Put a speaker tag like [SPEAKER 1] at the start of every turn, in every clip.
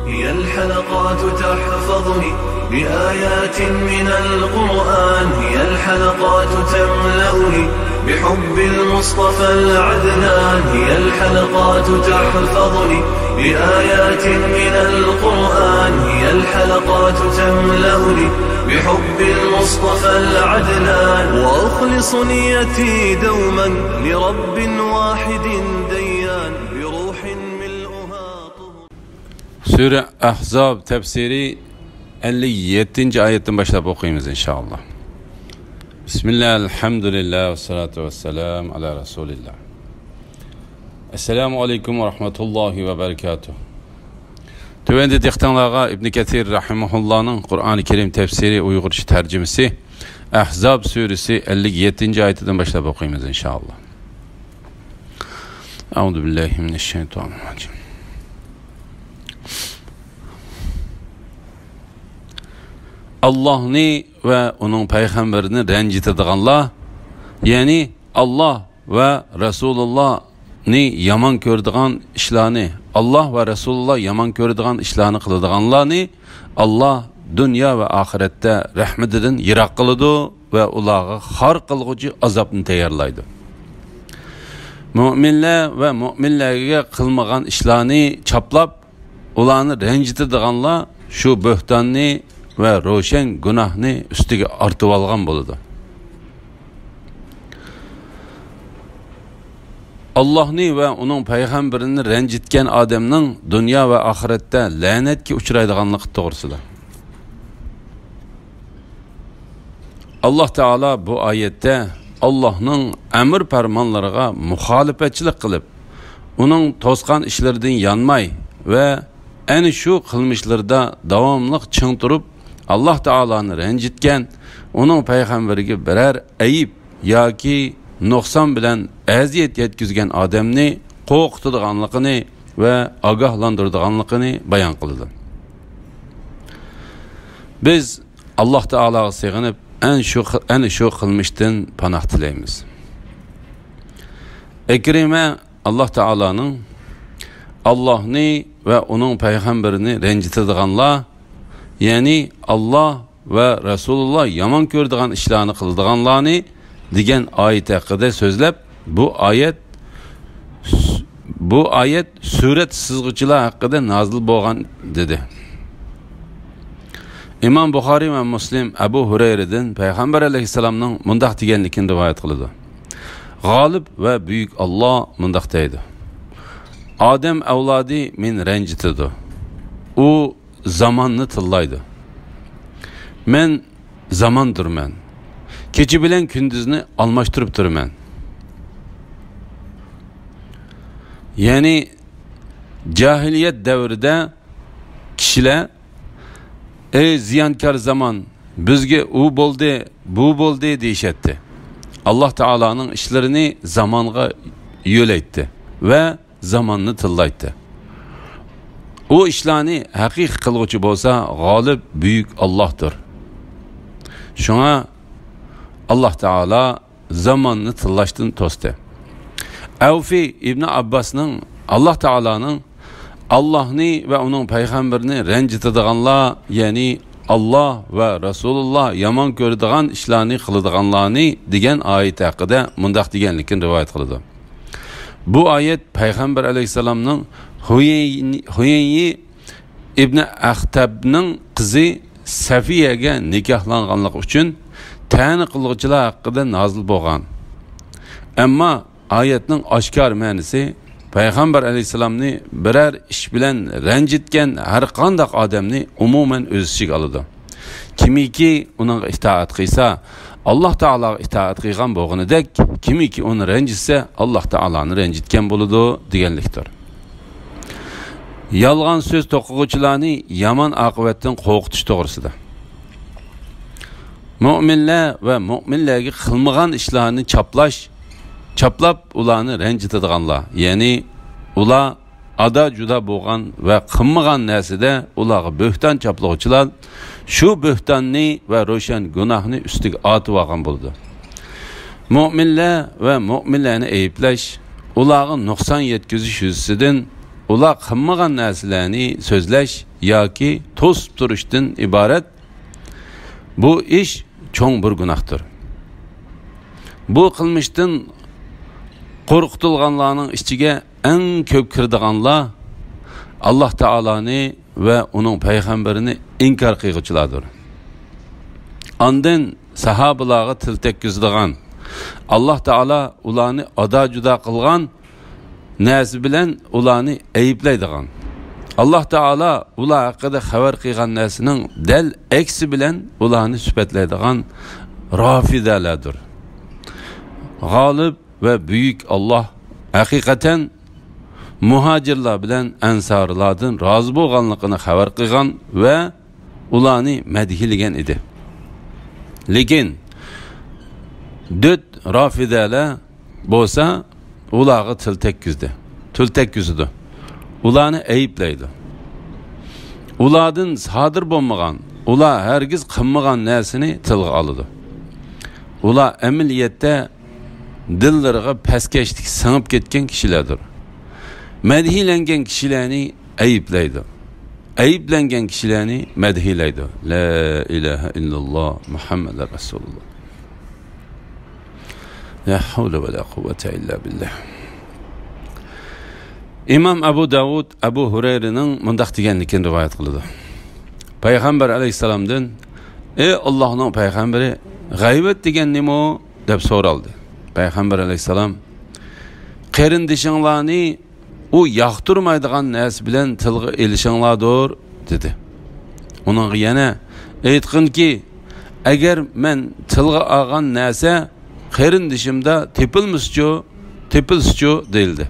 [SPEAKER 1] هي الحلقات تحفظني بآيات من القرآن، هي الحلقات تملأني بحب المصطفى العدنان، هي الحلقات تحفظني بآيات من القرآن، هي الحلقات تملأني بحب المصطفى العدنان، وأخلص نيتي دوما لرب واحد ديان بروح ملؤها طهور.
[SPEAKER 2] Sure Ahzab tefsiri 57. ayetten başlayıp okuyayım inşallah. Bismillah, elhamdülillah, ve salatu ve selam ala Resulillah. Esselamu aleyküm ve rahmetullahi ve berekatuhu. Tövende diktanlığa İbn Kathir rahimahullah'ın Kur'an-ı Kerim tefsiri Uygurca tercümesi Ahzab suresi 57. ayetinden başlayıp okuyayım inşallah. Euzubillahimineşşeytanirracim. Allah'ni ve onun peygamberini rencitadiganlar, yani Allah ve Resulullah'ni yaman ko'radigan ishlarni, Allah ve Resulullah yaman ko'radigan ishlarni qiladiganlarni Allah dünya ve ahirette rahmetidan yiroq qiladi ve ularga xor qilg'uchi azobni tayyorlaydi. Mu'minlar ve mu'minlarga qilmagan ishlarni chaplab, ularni rencitadiganlar shu bo'htonni ve roşen günahını üstüge artıp algan buludu. Allah'ni ve onun peygamberini rencitken adamның dünya ve ahirette lanetki uçraydiganlık doğrusudur. Allah Teala bu ayette Allah'ның emir fermanlarına muhalefetçilik kılıp, onun toskan işlerden yanmay ve en şu kılmışlarda davamlıq çıng turup Allah Teala'nı rencitken, onun peygamberiga birer ayıp yoki noksan bilen eziyet yetkizgen adamni qo'rqitadiganligini ve agahlandıradiganligini bayon qildi. Biz Allah Teala'ga sığınıp en şu kılmıştan panoh tilaymiz. Ekrime Allah Teala'nın Allah'ni ve onun peygamberini rencitadiganlar, yani Allah ve Resulullah yaman ko'radigan ishlarni qiladiganlarni degan ayet haqida so'zlab, bu ayet surat sizg'ichilar haqida nazil bo'lgan dedi. İmam Buxoriy ve Muslim Abu Hurayradan Peygamber aleyhisselamның mundaq deganligini rivoyat qiladi. G'olib ve büyük Allah mundaq deydi: Adem avladi men rencitidi. U zamanını tıllaydı. Men zamandır men. Keçi bilen kündüzünü almaştırıp durmen. Yani cahiliyet devrinde kişiler ey ziyankar zaman bizge u boldu bu boldu deyişetti. Allah Teala'nın işlerini zamanğa yöletti ve zamanını tıllaydı. O işlerini hakik kılgıcı bolsa galip büyük Allah'tır. Şuna Allah Teala zamanını tıllaştın tostu. Evfi İbn Abbas'ın Allah Teala'nın Allah'ni ve onun peygamberini rencitadiganlar, yani Allah ve Resulullah yaman ko'radigan ishlarni qiladiganlarni degan ayet haqida mundaq deganligini rivoyat qiladi. Bu ayet Peygamber aleyhisselamның Huyeyyi İbn Ahtab'ның qizi Safiyaga nikahlanganlık üçün tani qilg'uchilar haqida nazil bo'lgan. Ammo ayetning oshkor ma'nosi Peygamber aleyhisselamni birer ish bilan rencitken har qanday odamni umuman o'z ichiga oladi. Kimiki uning itoat qilsa, Allah Teala'ga itoat qilgan bo'lganidek, kimiki uni rencitsa, Allah Teala'ni rencitgan bo'ladi deganlikdir. Yalgan söz to'qig'uvchilarni yaman oqibatdan qo'rqitish to'g'risida. Mu'minlar ve mu'minlarga qilmagan ishlarni chaplab ularni rencitadiganlar, yani ular ada juda bo'lgan ve qilmagan narsada ularga bo'hton chaplag'uvchilar shu bo'htonni ve ro'shan gunohni ustiga otib olgan bo'ldi. Mu'minlar ve mu'minlarni ayıplash, ularga nuqson yetkazish yuzasidan ular qilmagan narsalarni so'zlash yoki to'sib turishdan iborat. Bu ish cho'ng bir gunohdir. Bu qilmishdan qo'rqitilganlarning ichiga eng ko'p kirdiganlar Alloh taoloni va uning payg'ambarini inkor qiluvchilardir. Ondan sahobalarga til tekkizdigan, Alloh taolo ularni ado juda qilgan narsa bilan ularni ayiblaydigan. Alloh taolo ular haqida xabar qilgan narsaning dal aksi bilan ularni sifatlaydigan rafidalardir. G'olib va buyuk Alloh haqiqatan muhacirlar bilan ansarlardan rozi bo'lganligini xabar qilgan va ularni madhilagan edi. Lekin döt rafidalar bo'lsa ularga til tekkizdi. Ularni ayiblaydi. Ulardan sodir bo'lmagan, ular hargiz qilmagan narsani tilga oladi. Ular amaliyotda dillariga paskashlik singib ketgan kishilardir. Madhilangan kishilarni ayiblaydi. Ayiblangan kishilarni madhilaydi. La ilaha illalloh Muhammadur Rasululloh. La havla va la quvvata illa billah. İmam Abu Davud Abu Hurayraning mundaq deganligini rivoyat qiladi. Payg'ambar alayhisalomdan: "Ey Allohning payg'ambari, g'aybat degan nima o?" deb so'raldi. Payg'ambar alayhisalom: "Qarindishinglarni u yoqtirmaydigan narsa bilan tilga elishinglardir" dedi. Uning yana aytqinki, agar men tilga olgan narsa qarindishimda tepilsichu deyildi.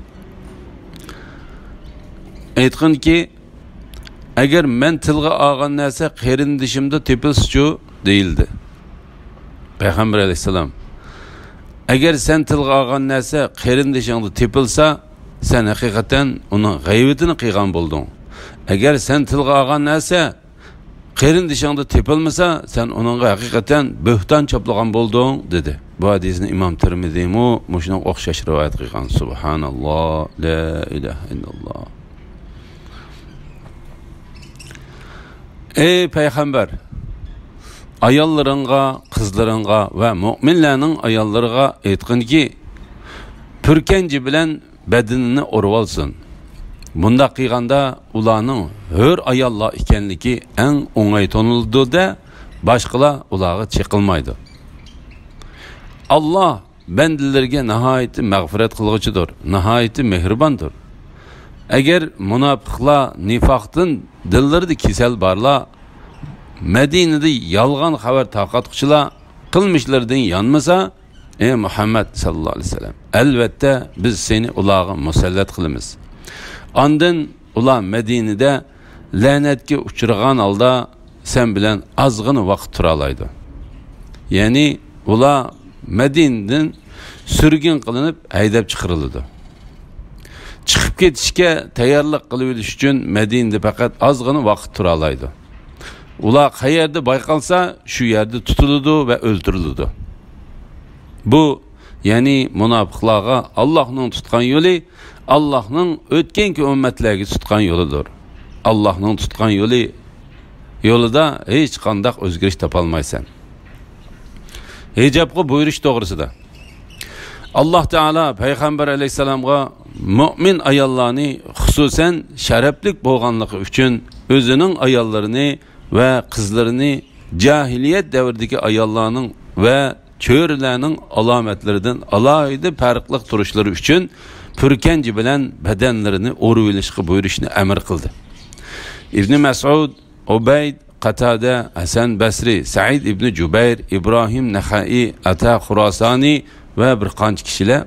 [SPEAKER 2] Aytqinki, agar men tilga olgan narsa qarindishimda tepilsichu deyildi. Payg'ambar alayhisalom: agar sen tilga olgan narsa qarindishingda tepilsa, sen haqiqatan uning g'aybatini qilgan bo'lding. Agar sen tilga olgan narsa qarindishingda tepilmasa, sen uning haqiqatan bo'hton choplagan bo'lding dedi. Bu hadisni Imom Tirmiziy mushunga o'xshash rivoyat qilgan. Subhanalloh, la ilaha illalloh. Ey payg'ambar, ayollaringga, qizlaringga va mu'minlarning ayollariga aytqinki, purkanji bilan badanini o'rib olsin. Bunda qilganda ularning hur ayollar ekanligi eng o'ng'ay tonildi-da, boshqalar ularga chiqilmaydi. Alloh bandalarga nihoyat mag'firat qilg'uchidir, nihoyat mehribondir. Agar munofiqlar nifoqdan dillarida kasal borlar, Madinada yolg'on xabar taqatquchilar qilmishlaridan yonmasa, ey Muhammad sallallohu alayhi vasallam, albatta biz seni ularga musallat qilamiz. Ondan ular Madinada la'natga uchragan holda sen bilan ozg'in vaqt tura oladi. Ya'ni ular Madinadan surgun qilinib haydab chiqariladi. Chiqib ketishga tayyorlik qilib olish uchun Madinada faqat ozg'in vaqt tura oladi. Ular qayerda bayqalsa, shu yerda tutiladi va o'ldiriladi. Bu, ya'ni munofiqlarga Allohning tutgan yo'li, Allohning o'tganki ummatlarga tutgan yo'lidir. Allohning tutgan yo'lida hech qanday o'zgarish topolmaysan. Hijobga buyurish to'g'risida Alloh taolo payg'ambar alayhisalomga mu'min ayollarni xususan sharaflik bo'lganligi uchun o'zining ayollarini va qizlarini jahiliyat davridagi ayollarning va cho'rilarning alomatlaridan alohida farqli turishlari uchun purkanji bilan badanlarini o'rib olishga buyurishni amr qildi. Ibn Mas'ud, Ubayd, Qatada, Hasan Basri, Said ibn Jubayr, Ibrohim Naxai, Ata Xurosani va bir qancha kishilar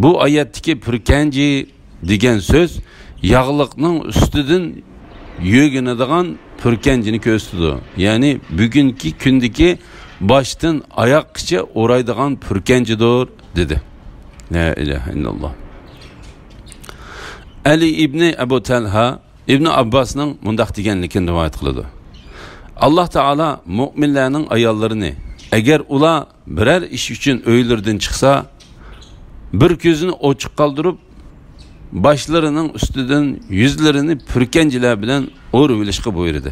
[SPEAKER 2] bu oyatdagi purkanji degan so'z yog'liqning ustidan yo'ginadigan purkanjini ko'rsatdi. Ya'ni bugungi kundagi boshdan oyoqqacha o'raydigan purkanjidir dedi. La ilaha illalloh. Ali ibn Abu Talha ibn Abbasning mundaq deganligini rivoyat qiladi. Alloh taolo mu'minlarning ayollarini agar ular biror ish uchun o'ylaridan chiqsa, bir ko'zini ochiq qoldirib başlarının üstüden yüzlerini pürkenciler bilen o'rvilishga buyurdi.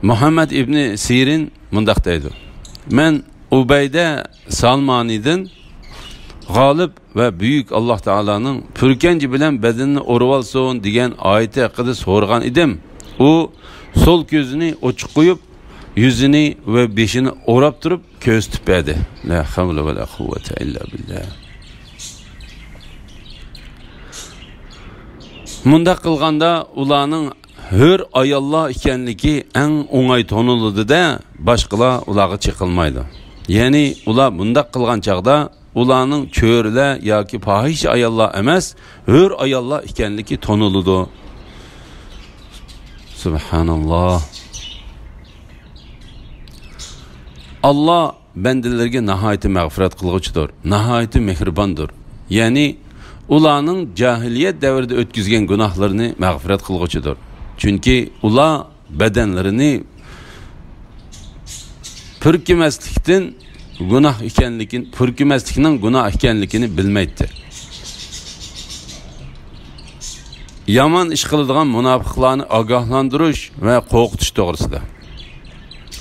[SPEAKER 2] Muhammed İbni Sirin mundaq deydi. Men Ubayda Salmani'den G'olib ve büyük Allah Teala'nın pürkenci bilen bedenini o'rvalson degan oyati haqida so'rgan edim. U sol gözünü ochiq qo'yib, yüzünü ve beşini o'rab turib ko'z tupadi. La havle ve la kuvvete illa billah. Mundaq qilganda ularning hür ayallah ekanligi eng o'ng'ay tonuludi da boshqalar ularga chiqilmaydi. Ya'ni ular bundaq qilgan chaqda ularning cho'rilar yoki fohish ayallar emas, hür ayallah ekanligi tonuludi. Subhanallah. Allah bendelerge nihayeti mağfiret kılgıçıdır, nihayeti mehribandыр. Yani ularning cahiliyet devrinde ötküzgen günahlarını mağfiret kılgıçıdır. Çünkü ular bedenlerini pürkümeslikten günah ikenlikin, pürkümeslikinin günah ikenlikini bilmeydi. Yaman iş kılıdığan münafıklarını agahlandırış ve korkutuş doğrusunda.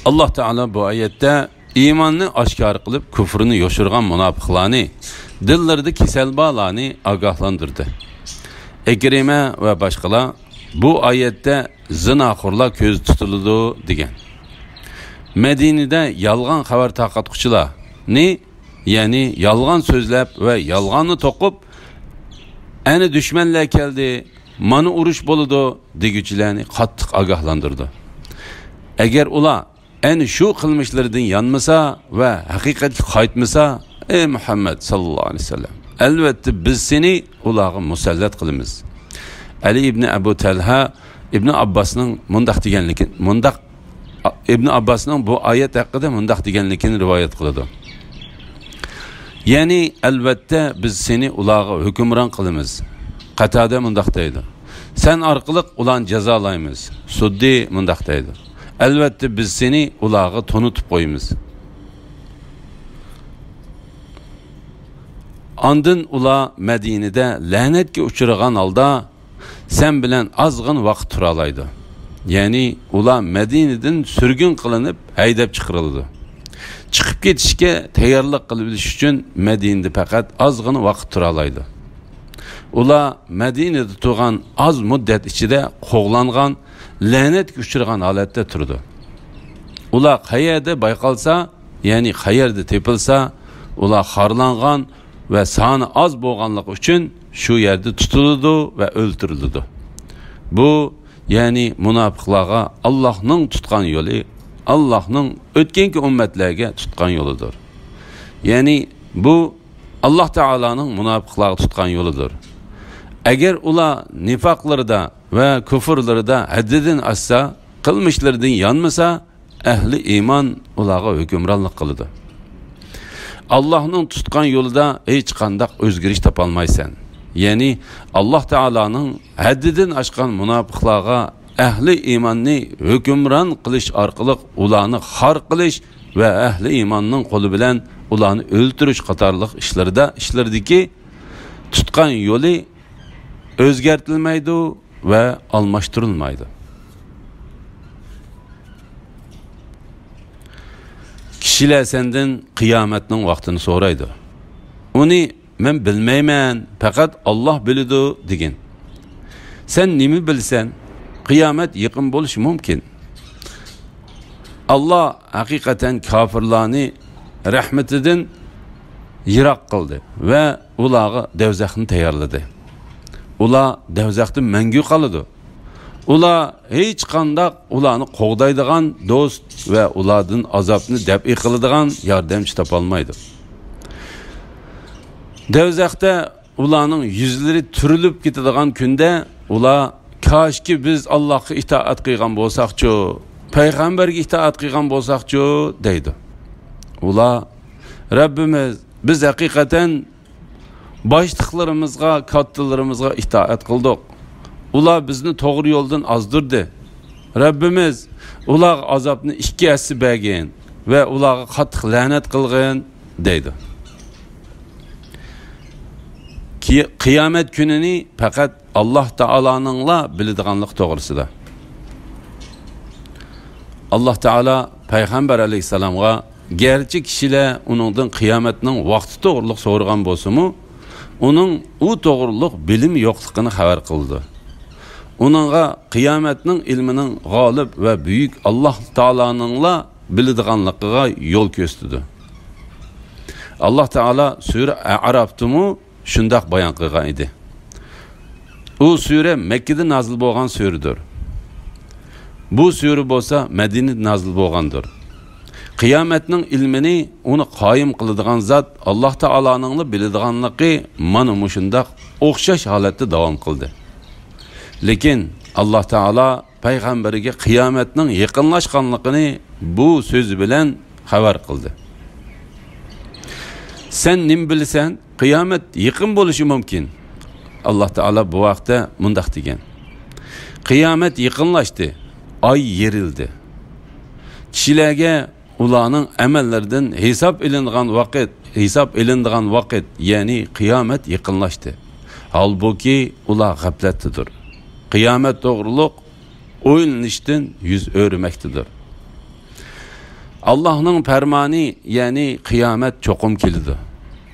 [SPEAKER 2] Allah Teala bu ayette imanını aşkar kılıp küfrünü yoşurgan münafıklarını, dillerinde kesel bağlarını agahlandırdı. Ekrime ve başkalar bu ayette zinaxurlar köz tutuldu degen. Medine'de yalgan haber taqatquchilar ne, yani yalgan sözlep ve yalganı tokup eni düşmanlar keldi, manı uruş boludu degüchilarni qattiq agahlandırdı. Eğer ular eni şu qilmishlardan yanmasa ve haqiqatga qaytmasa, ey Muhammed sallallahu aleyhi ve sellem, elbette biz seni ularga musallat qilamiz. Ali ibn Abu Talha İbn Abbas'ның mundaq deganligini, mundaq İbn Abbas'ның bu ayet hakkında mundaq deganligini rivayet qiladi. Yani elbette biz seni ularga hükümran qilamiz. Qatada mundaq deydi. Sen arqılıq ulan jazolaymiz. Suddi mundaq deydi. Elbette biz seni ularga tonutib qo'yamiz. Andın ular Medine'de la'natga uchragan holda sen bilen azgın vaqt turalaydı. Yani ular Medine'den sürgün kılınıp haydab çıkarıldı. Çıkıp ketishga tayyorlik qilish uchun Medine'de fakat azgın vaqt turalaydı. Ular Medine'de turgan az muddat ichida qo'g'langan, la'natga uchragan holatda turdi. Ular qayerda bayqalsa, yani qayerda tepilsa, ular xorlangan ve sani az bo'lganligi uchun şu yerde tutuldu ve öldürüldü. Bu yani münafıklara Allah'ın tutkan yolu, Allah'ın ötkenki ümmetlerge tutkan yoludur. Yani bu Allah Teala'nın münafıklara tutkan yoludur. Eğer ular nifakları da ve küfürleri de haddidin aşsa, kılmışlardan yanmasa, ehli iman ularga hükümranlık kılıdı. Allah'ın tutkan yolda hiç qandaq özgürüş tapalmaysan. Yani Allah Teala'nın haddidin aşkan münafıklarga ehli imanni hükümran qilish arqılıq ularni xar qilish ve ehli imanның qo'li bilan ularni o'ltirish qatorliq ishlardagi tutkan yolu o'zgartirilmaydi ve almashtirilmaydi. Kişiler senden kıyametinin vaktini soraydı. Onu men bilmeymen, fakat Allah bilidi degin. Sen nimi bilsen, kıyamet yıkın buluş mümkün. Allah hakikaten kafirlarni rahmetinden yirak kıldı ve ulağı devzakını tayarladı. Ula devzakta mengü kalıdı. Ula hiç qandaq ularni qo'g'daydigan do'st ve ulardan azobni dab'i qiladigan yordamchi topolmaydi. Devzaqda ularning yuzlari turilib ketadigan kunda ular koshki biz Allohga itoat qilgan bo'lsaqchi, payg'ambarga itoat qilgan bo'lsaqchi deydi. Ular Rabbimiz biz haqiqatan boshliqlarimizga, kattalarımızga itoat qildik. Ular bizni to'g'ri yo'ldan azdırdı. Rabbimiz ular azobni ikki assi bergan ve ularga qattiq la'nat qilgan deydi. qiyomat kunini faqat Alloh taoloningla biladiganlik to'g'risida. Alloh taolo payg'ambar alayhisalomga gerçi kishilar uningdan qiyomatning vaqti to'g'riliq so'ragan bo'lsa-mu, uning u to'g'riliq bilim yo'qligini xabar qildi. Uningga qiyomatning ilmining g'olib va buyuk Alloh taoloningla biladiganligiga yo'l ko'rsatdi. Alloh taolo sura A'raf'timi shundoq bayon qilgan edi. U sura Makkada nazil bo'lgan suradir. Bu sura bo'lsa Madinada nazil bo'lgandir. Qiyomatning ilmini uni qoyim qiladigan zot Alloh taoloningni biladiganligi mana shundoq o'xshash holatda davom qildi. Lekin Alloh taolo payg'ambariga qiyomatning yaqinlashganligini bu so'zi bilan xabar qildi. Sen nim bilsan, qiyomat yaqin bo'lishi mumkin. Alloh taolo bu vaqtda mundaq degan. Qiyomat yaqinlashdi, oy yerildi. Kishilarga ularning amallaridan hisob ilinadigan vaqt, ya'ni qiyomat yaqinlashdi. Halbuki ular g'aflatdadir. Qiyomat to'g'riliq o'ylanishdan yuz o'rmakdidir. Allohning farmoni, ya'ni qiyomat cho'qim keldi.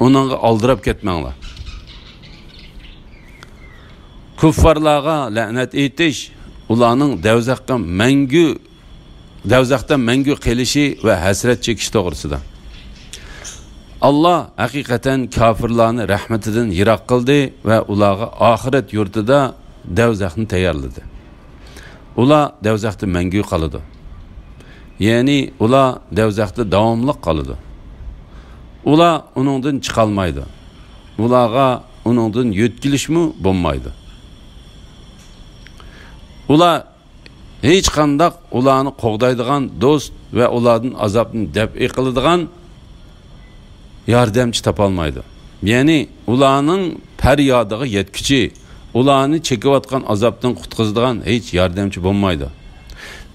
[SPEAKER 2] Uningga aldirab ketmanglar. Kuffarlarga la'nat etish, ularning davzaqdan mangu qilishi va hasrat chekish to'g'risida. Allah haqiqatan kafirlarni rahmatidan yiroq qildi va ularga oxirat yurtida davzaqni tayyorladi. Ular davzaqda mangu qoladi. Ya'ni ular davzaqda davomli qoladi. Ular uningdan chiqolmaydi. Ularga uningdan yetkilishmi bo'lmaydi. Ular hech qanday ularni qo'g'daydigan do'st va ulardan azobni daf'i qiladigan yordamchi topolmaydi. Ya'ni ularning faryodiga yetkichi, ularni chekayotgan azobdan qutqizadigan hech yordamchi bo'lmaydi.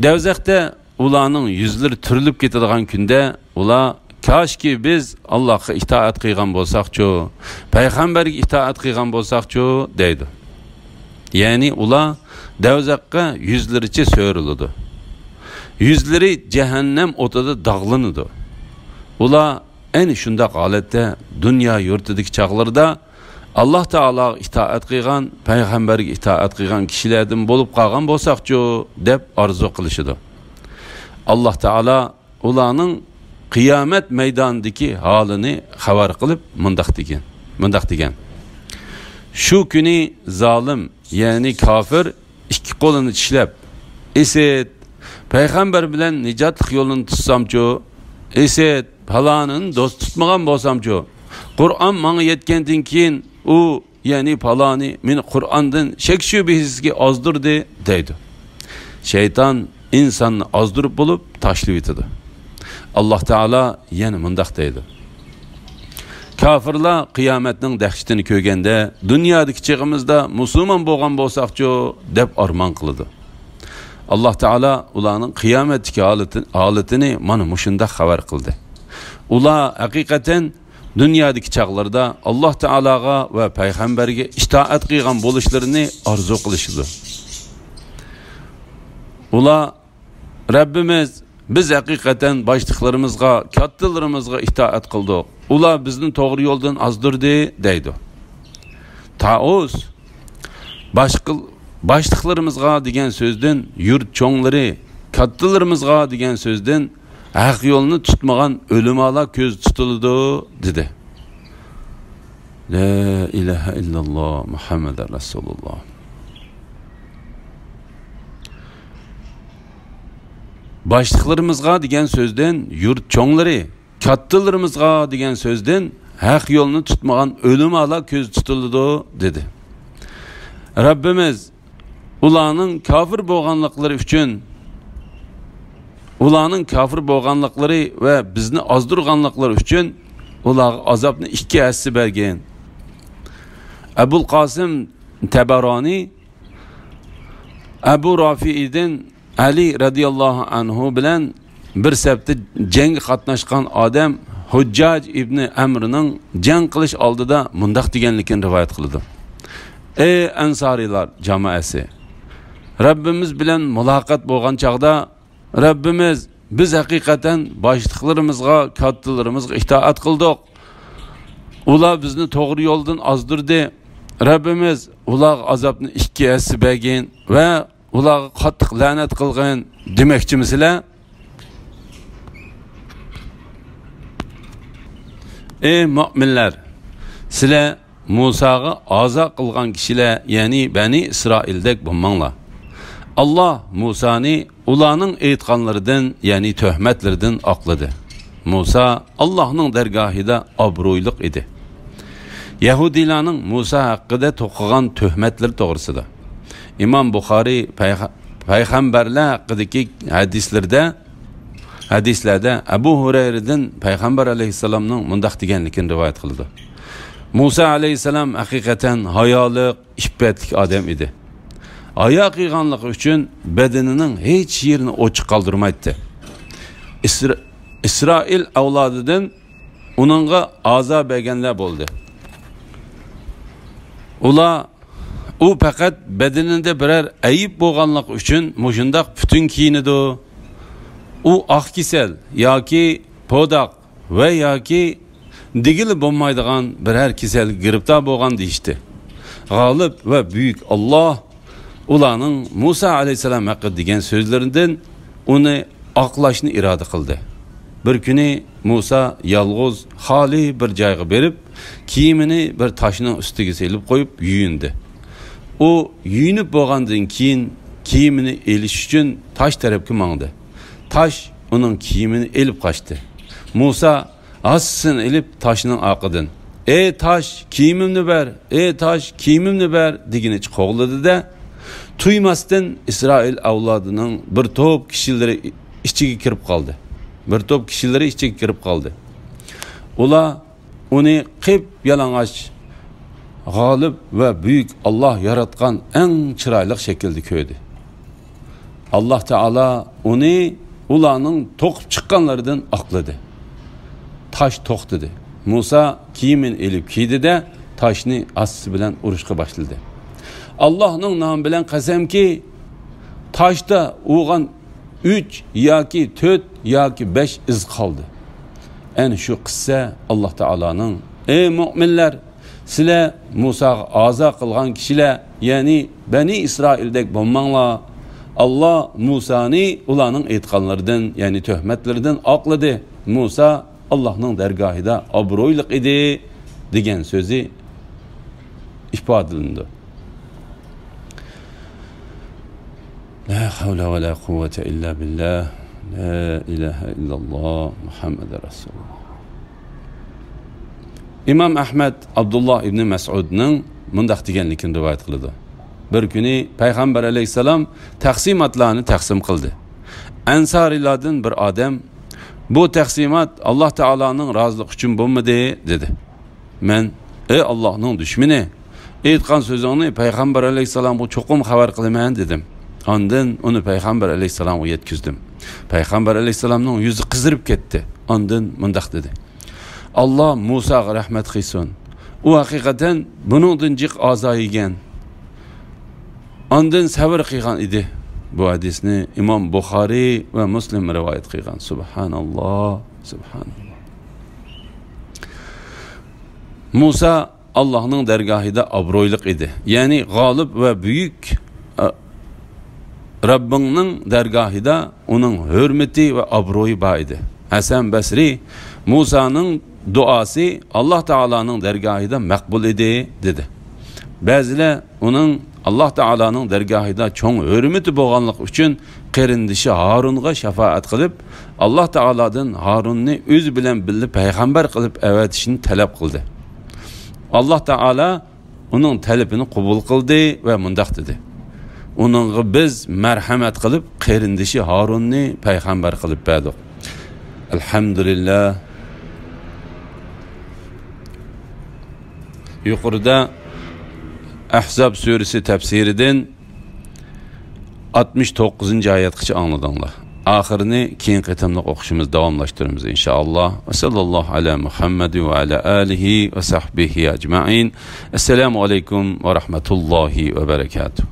[SPEAKER 2] Davzaqda ularning yuzlari turilib ketadigan kunda ular koshki biz Allohga itoat qilgan bo'lsak-chu, payg'ambarga itoat qilgan bo'lsak-chu deydi. Ya'ni ular davzaqqa yuzlaricha so'riladi. Yuzlari jahannam o'tida dog'lanadi. Ular ayni shunday holatda dunyo yurtidagi chaqlarda Alloh taologa itoat qilgan, payg'ambarga itoat qilgan kishilardan bo'lib qolgan bo'lsak-chu deb orzu qilishadi. Alloh taolo ularning qiyomat maydonidagi holini xabar qilib mundaq degan. Shu kuni zolim, ya'ni kafir ikki qo'lini tishlab, "Esed, payg'ambar bilan nijotlik yo'lini tutsam-chu, esed, falonini do'st tutmagan bo'lsam-chu, Qur'on menga yetgandan keyin u, ya'ni faloni meni Qur'ondan shak shubhasizga ozdirdi" deydi. Shayton insonni ozdirib bo'lib tashlab etadi. Alloh taolo yana mundaq deydi. Kafirlar qiyomatning dahshatini ko'rganda dunyodagi chig'imizda musulmon bo'lgan bo'lsak-chu deb armon qiladi. Alloh taolo ularning qiyomatdagi holatini mana shunday xabar qildi. Ular haqiqatan dunyodagi chaqlarda Alloh taologa va payg'ambarga itoat qilgan bo'lishlarini orzu qilishdi. Ular Rabbimiz biz haqiqatan boshliqlarimizga, kattalarimizga itoat qildik. Ular bizni to'g'ri yo'ldan ozdirdi deydi. Taus boshliqlarimizga degan so'zdan yurt cho'nglari, kattalarimizga degan so'zdan haq yo'lni tutmagan o'limalar ko'z tutildi dedi. La ilaha illalloh Muhammadur Rasululloh. Başlıqlarımızga degan so'zdan yurt cho'nglari, kattalarimizga degan so'zdan haq yo'lni tutmagan o'limalar ko'z tutildi dedi. Rabbimiz ularning kafir bo'lganliklari uchun, ularning kafir bo'lganliklari va bizni ozdirganliklari uchun ularga azobni ikki hassi bergan. Abul Qasim Tabarani Abu Rafi'dan Ali radiyallohu anhu bilan bir sabti jang qatnashgan odam Hujjaj ibn Amrning jang qilish oldida mundaq deganligini rivoyat qildi. Ey ansorilar jamoasi, Rabbimiz bilan muloqot bo'lgan chaqda Rabbimiz biz haqiqatan boshliqlarimizga, kattalarımızga itoat qildik. Ular bizni to'g'ri yo'ldan ozdirdi. Rabbimiz ular azobni 2 esi bergan va ularga qattiq la'nat qilgan demoqchimisizlar? Ey mu'minlar, sizlar Musaga aza qilgan kishilar, ya'ni Bani İsraildek bo'lmanglar. Allah Musa'ni ularning aytganlaridan, ya'ni töhmetlerden aqladı. Musa Allah'ның dergahida obro'yliq edi. Yahudilarning Musa haqqida to'qigan töhmetler to'g'risida İmam Buxoriy payg'ambarlar haqidagi hadislerde Abu Hurayradan Peygamber aleyhisselamның mundaq deganligini rivoyat qildi. Musa aleyhisselam haqiqatan hayoliq, iffetlik odam edi. Aya qilganligi uchun bedenining hech yerini ochiq qoldirmaydi. İsrail avlodidan uningga azob berganlar bo'ldi. U faqat bedeninde birer ayib bo'lganligi uchun mushundaq butun kiyinidi. U oq kisel yoki podaq va yoki digili bo'lmaydigan birer kisel giribtor bo'lgan deyishdi. G'olib va buyuk Allah ularning Musa aleyhisselam haqida degan so'zlaridan uni oqlashni iroda qildi. Bir kuni Musa yalg'iz, xoli bir joyga berib, kiyimini bir toshning ustiga selib qo'yib yuyindi. U yuyinib bo'lgandan keyin kiyimini elish uchun tosh tarafga mangdi. Tosh uning kiyimini elib qochdi. Musa assin elib toshning orqadan "Ey tosh, kiyimimni ber, ey tosh, kiyimimni ber" deginicha qo'g'ladi-da, tuymasdan İsrail avlodining bir to'p kishilari ichiga kirib qoldi. Ular uni qip yalang'och, g'olib va buyuk Allah yaratgan eng chiroyli shaklda ko'rdi. Allah Taala uni ularning to'qib chiqqanlaridan aqladi. Taş to'xtadi. Musa kiyimini elib kiydi-de toshni asti bilan urishga boshladi. Allah'ның nomi bilan qasamki, toshda o'g'an 3 yoki 4 yoki 5 iz qoldi. Ana shu qissa Allah Taola'nın ey mu'minlar, sizlar Musaga azo qilgan kishilar, ya'ni Bani İsraildek bo'lmanglar. Allah Musa'ni ularning aytganlaridan, ya'ni töhmetleridan aqladı. Musa Allah'ның dergahida obro'yliq edi degan so'zi ifodalandi. La havla ve la kuvvete illa billah. La ilahe illallah Muhammed Resulullah. İmam Ahmed Abdullah ibn Mas'udning mundaq deganligini rivoyat qildi. Bir kuni Peygamber aleyhisselam taqsimotlarni taqsim qildi. Ansorilardan bir odam bu taqsimot Allah Taola'nın razılıq uchun bo'lmadi dedi. Men ey Allah'ның düşməni, aytgan so'zingni Peygamber aleyhisselamga cho'qim xabar qilaman dedim. Ondan onu Peygamber aleyhisselamga yetkizdim. Peygamber aleyhisselamning yüzü qizirib ketdi. Ondan mundaq dedi: Allah Musaga rahmet qilsin. U haqiqatan buningdan jiq azo yegan. Ondan sabr qilgan edi. Bu hadisni İmam Buxoriy ve Müslim rivayet qilgan. Subhanallah, subhanallah. Musa Allah'ның dergahida obro'yliq edi. Yani g'olib ve büyük Rabbingning dergahida onun hürmeti ve obro'yi bor edi. Hasan Basri Musa'nın duası Allah Taola'nın dergahida maqbul edi dedi. Bazılar onun Allah Taola'nın dergahida çoğ hürmeti bo'lganlik uchun qerindishi Harunga shafaat qilib, Allah Taola'dan Harunni o'zi bilan birga payg'ambar qilib avatishni talab qildi. Allah Taala uning talabini qabul qildi va mundaq dedi: Uningga biz marhamat qilib qerindishi Harunni payg'ambar qilib berdik. Elhamdülillah. Yuqorida Ahzab suresi tefsirinden 69. ayetgacha angladinglar. Axirini keyin qitimliq o'qishimiz davomlashtiramiz inshaalloh. Va sallallohu ala Muhammad va ala alihi va sahbihi ajma'in. Assalomu alaykum va rahmatullohi va barakatuh.